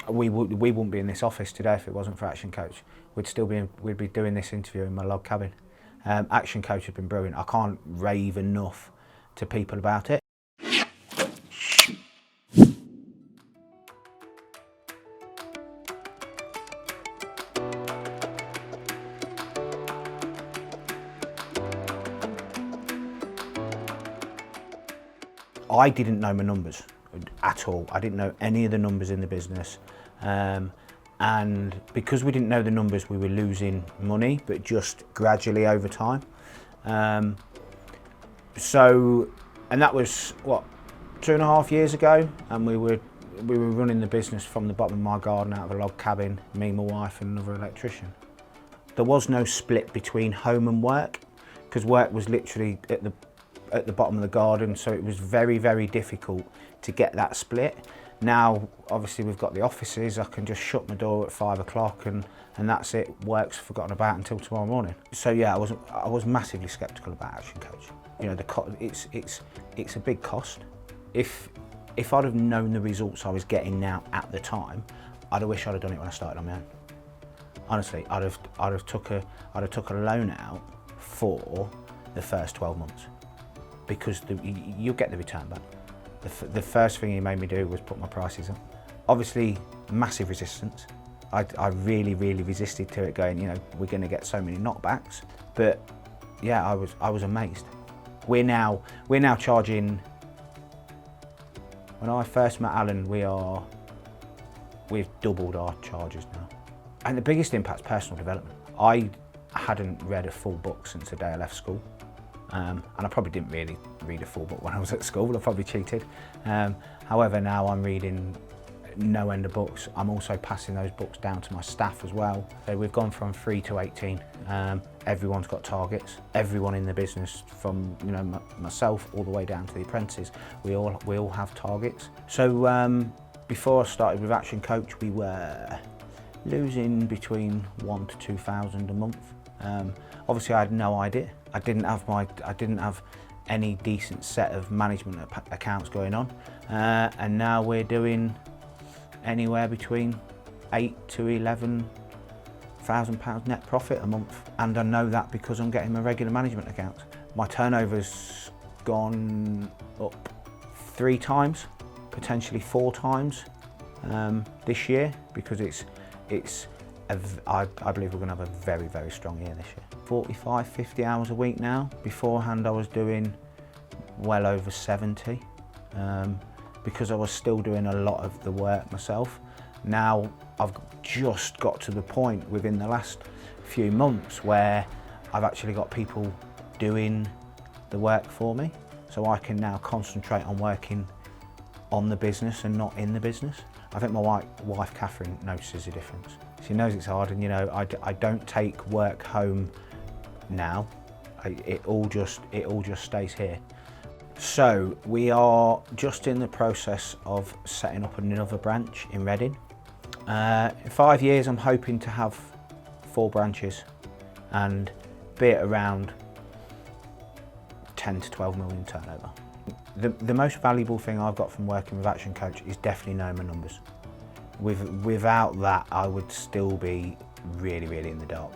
We wouldn't be in this office today if it wasn't for ActionCOACH. We'd be doing this interview in my log cabin. ActionCOACH has been brilliant. I can't rave enough to people about it. I didn't know my numbers at all. I didn't know any of the numbers in the business. And because we didn't know the numbers, we were losing money, but just gradually over time. And that was, what, 2.5 years ago, and we were running the business from the bottom of my garden out of a log cabin, me, my wife and another electrician. There was no split between home and work, because work was literally at the bottom of the garden, so it was very, very difficult to get that split. Now, obviously, we've got the offices. I can just shut my door at 5 o'clock and that's it. Work's forgotten about until tomorrow morning. So yeah, I was massively sceptical about ActionCOACH. You know, it's a big cost. If I'd have known the results I was getting now at the time, I'd have wished I'd have done it when I started on my own. Honestly, I'd have took a loan out for the first 12 months. Because you'll get the return back. The first thing he made me do was put my prices up. Obviously, massive resistance. I really, really resisted to it, going, you know, we're going to get so many knockbacks. But yeah, I was amazed. We're now charging. When I first met Alan, we've doubled our charges now. And the biggest impact's personal development. I hadn't read a full book since the day I left school. And I probably didn't really read a full book when I was at school. I probably cheated. However, now I'm reading no end of books. I'm also passing those books down to my staff as well. So we've gone from 3 to 18. Everyone's got targets. Everyone in the business, from myself all the way down to the apprentices, we all have targets. So before I started with ActionCOACH, we were losing between 1,000 to 2,000 a month. Obviously, I had no idea. I didn't have any decent set of management accounts going on, and now we're doing anywhere between £8,000 to £11,000 net profit a month, and I know that because I'm getting my regular management accounts. My turnover's gone up 3 times, potentially 4 times this year, because I believe we're going to have a very, very strong year this year. 45, 50 hours a week now. Beforehand I was doing well over 70 because I was still doing a lot of the work myself. Now I've just got to the point within the last few months where I've actually got people doing the work for me, so I can now concentrate on working on the business and not in the business. I think my wife Catherine notices the difference. She knows it's hard, and I don't take work home now. It all just stays here. So we are just in the process of setting up another branch in Reading. In 5 years, I'm hoping to have 4 branches and be at around 10 to 12 million turnover. The most valuable thing I've got from working with ActionCOACH is definitely knowing my numbers. Without that, I would still be really, really in the dark.